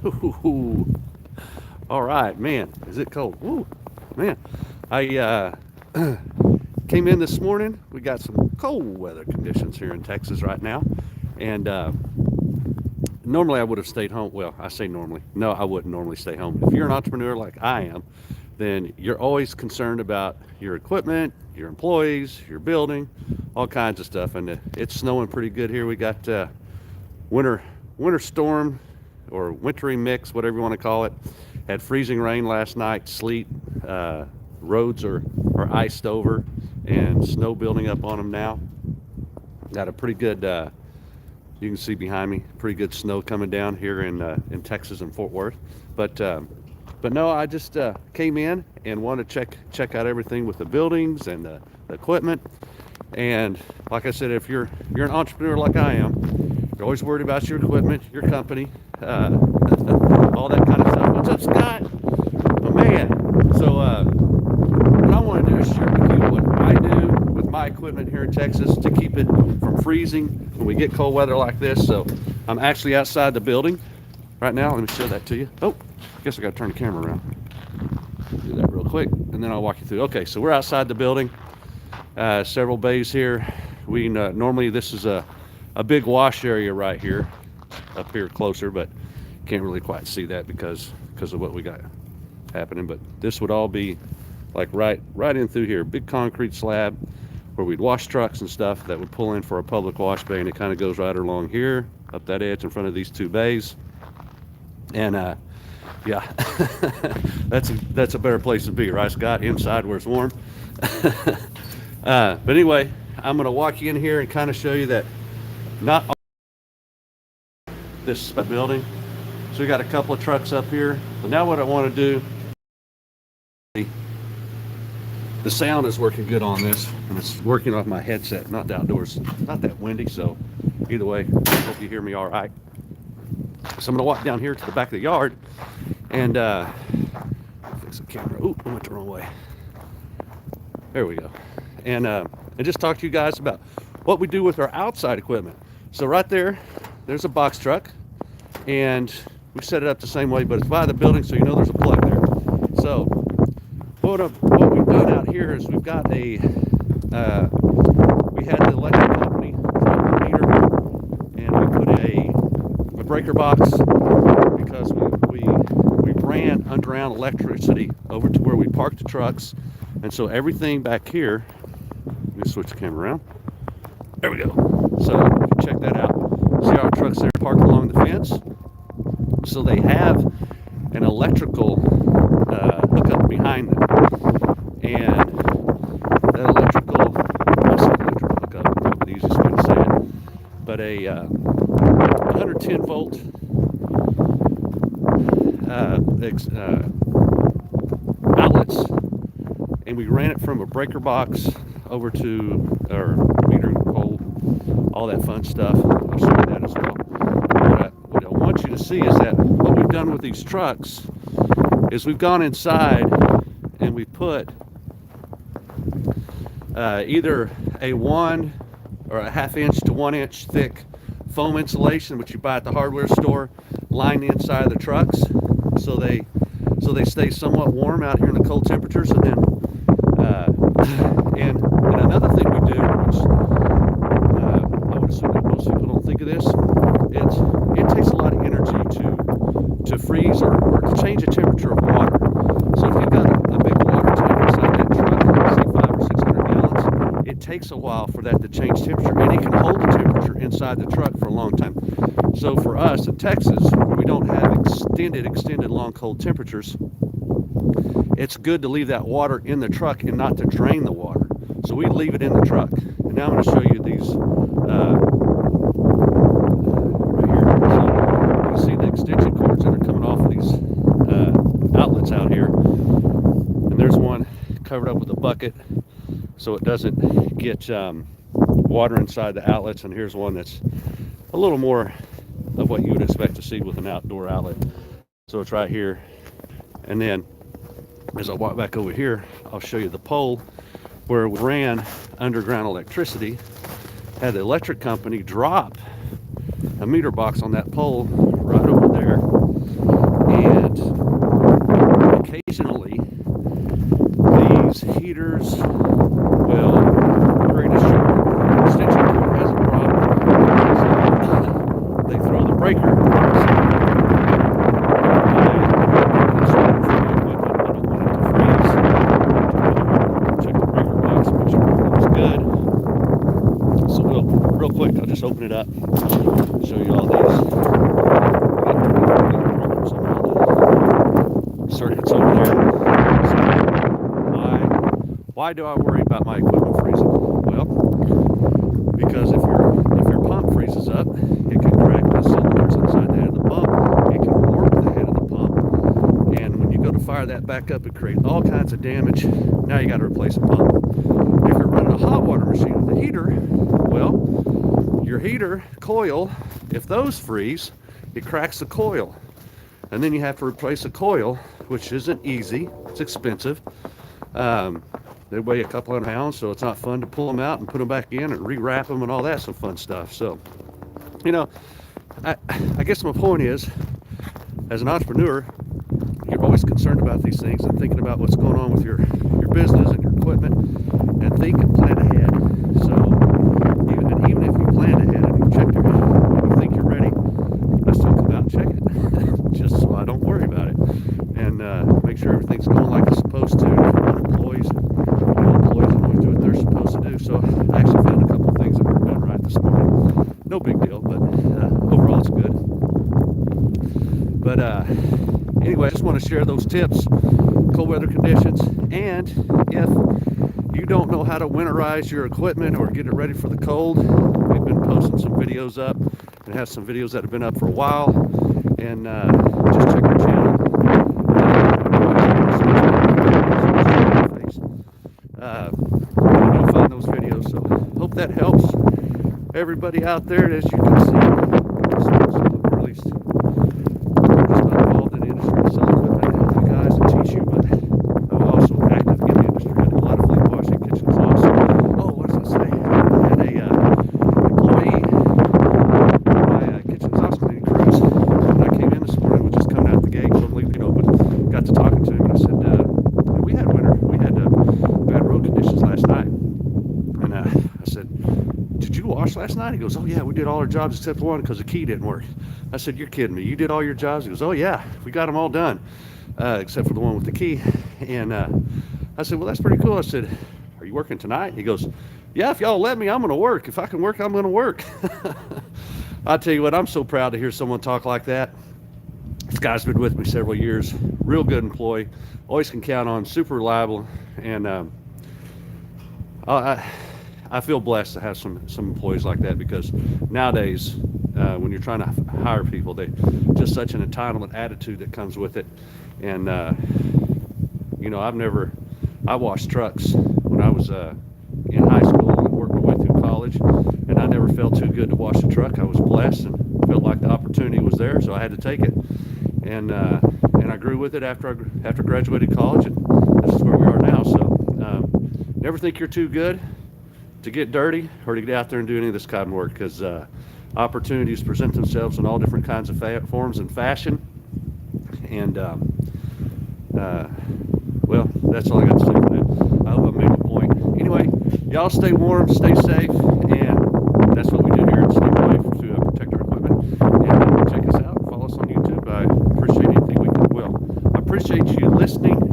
Ooh, all right, man. Is it cold? Ooh, man. I came in this morning. We got some cold weather conditions here in Texas right now, and normally I would have stayed home. Well, I say normally. No, I wouldn't normally stay home. If you're an entrepreneur like I am, then you're always concerned about your equipment, your employees, your building, all kinds of stuff. And it's snowing pretty good here. We got winter winter storm or wintry mix, whatever you want to call it. Had freezing rain last night, sleet. Roads are iced over, and snow building up on them now. Got a pretty good. You can see behind me, pretty good snow coming down here in Texas and Fort Worth. But no, I just came in and wanted to check out everything with the buildings and the equipment. And like I said, if you're an entrepreneur like I am, you're always worried about your equipment, your company, all that kind of stuff. What's up, Scott? Oh man. So what I want to do is share with you what I do with my equipment here in Texas to keep it from freezing when we get cold weather like this. So I'm actually outside the building right now. Let me show that to you. Oh, I guess I got to turn the camera around. Do that real quick, and then I'll walk you through. Okay, so we're outside the building. Several bays here. We normally this is a big wash area right here, up here closer, but can't really quite see that because of what we got happening. But this would all be like right in through here, big concrete slab where we'd wash trucks and stuff that would pull in for a public wash bay, and it kind of goes right along here, up that edge in front of these two bays. And yeah, that's a better place to be, right, Scott? Inside where it's warm. But anyway, I'm going to walk you in here and kind of show you that not all this building. So we got a couple of trucks up here. But now what I want to do, the sound is working good on this, and it's working off my headset, not the outdoors. Not that windy, so either way, I hope you hear me all right. So I'm going to walk down here to the back of the yard and fix the camera. Ooh, I went the wrong way. There we go. And just talk to you guys about what we do with our outside equipment. So right there, there's a box truck, and we set it up the same way, but it's by the building, so you know there's a plug there. So what we've done out here is we've got we had the electric company drop the meter, and we put a breaker box because we ran underground electricity over to where we parked the trucks, and so everything back here. Let me switch the camera around. There we go. So you can check that out. See our trucks there parked along the fence. So they have an electrical hookup behind them, and that electrical hookup, probably the easiest way to say it, but a 110 volt outlets, and we ran it from a breaker box over to our meter pole, all that fun stuff. I'll show you that as well. What I want you to see is that what we've done with these trucks is we've gone inside and we put either a 1 or a ½ inch to 1 inch thick foam insulation, which you buy at the hardware store, line the inside of the trucks so they stay somewhat warm out here in the cold temperatures. And then and another thing we do, which I would assume that most people don't think of this, it takes a lot of energy to freeze or to change the temperature of water. So if you've got a big water tank inside that truck, say 500 or 600 gallons, it takes a while for that to change temperature, and it can hold the temperature inside the truck for a long time. So for us in Texas, where we don't have extended long cold temperatures, it's good to leave that water in the truck and not to drain the water. So we leave it in the truck. And now I'm going to show you these right here. So you can see the extension cords that are coming off of these outlets out here. And there's one covered up with a bucket so it doesn't get water inside the outlets. And here's one that's a little more of what you would expect to see with an outdoor outlet. So it's right here. And then as I walk back over here, I'll show you the pole where we ran underground electricity. Had the electric company drop a meter box on that pole right over there. heaters, well, greatest sure extension cord has a problem. So they throw the breaker. Real quick, I'll just open it up, show you all these. Circuits over there. So why do I worry about my equipment freezing? Well, because if your pump freezes up, it can crack the cylinders inside the head of the pump. It can warp the head of the pump, and when you go to fire that back up, it creates all kinds of damage. Now you got to replace a pump. If you're running a hot water machine with a heater, well, your heater coil, if those freeze, it cracks the coil, and then you have to replace a coil, which isn't easy. It's expensive. They weigh a couple hundred pounds, so it's not fun to pull them out and put them back in and rewrap them and all that some fun stuff. So, you know, I guess my point is, as an entrepreneur, you're always concerned about these things and thinking about what's going on with your business and your equipment, and think and plan ahead. So even if you plan ahead and you checked it, and you think you're ready, I still come out and check it, just so I don't worry about it, and make sure everything's going like it's supposed to. If you want employees don't always do what they're supposed to do. So I actually found a couple of things that were done right this morning. No big deal, but overall it's good. But anyway, I just want to share those tips, cold weather conditions, and if you don't know how to winterize your equipment or get it ready for the cold, we've been posting some videos up and have some videos that have been up for a while, and just check our channel. You'll find those videos, so hope that helps everybody out there. As you can see, at least just not involved in the industry to sell equipment and help you guys and teach you, but I'm also active in the industry. I do a lot of fleet washing, kitchen exhaust. Oh, what was I say? I had a employee on my kitchen exhaust cleaning crews. When I came in this morning, was just coming out the gate, totally leaving it open. Got to talking to him, and I said, we had winter. We had bad road conditions last night. And I said, did you wash last night? He goes, oh yeah, we did all our jobs except one because the key didn't work. I said, you're kidding me. You did all your jobs? He goes, oh yeah, we got them all done, except for the one with the key. And I said, well, that's pretty cool. I said, are you working tonight? He goes, yeah, if y'all let me, I'm going to work. If I can work, I'm going to work. I tell you what, I'm so proud to hear someone talk like that. This guy's been with me several years, real good employee, always can count on, super reliable, and I feel blessed to have some employees like that, because nowadays, when you're trying to hire people, they just such an entitlement attitude that comes with it. And you know, I washed trucks when I was in high school and worked my way through college, and I never felt too good to wash a truck. I was blessed and felt like the opportunity was there, so I had to take it. And I grew with it after graduated college, and this is where we are now. So never think you're too good to get dirty or to get out there and do any of this kind of work, because opportunities present themselves in all different kinds of forms and fashion. And well, that's all I got to say for that. I hope I made a point. Anyway, y'all stay warm, stay safe, and that's what we do here at Sleep Life to protect our equipment. And check us out, follow us on YouTube. I appreciate anything we can. Well, I appreciate you listening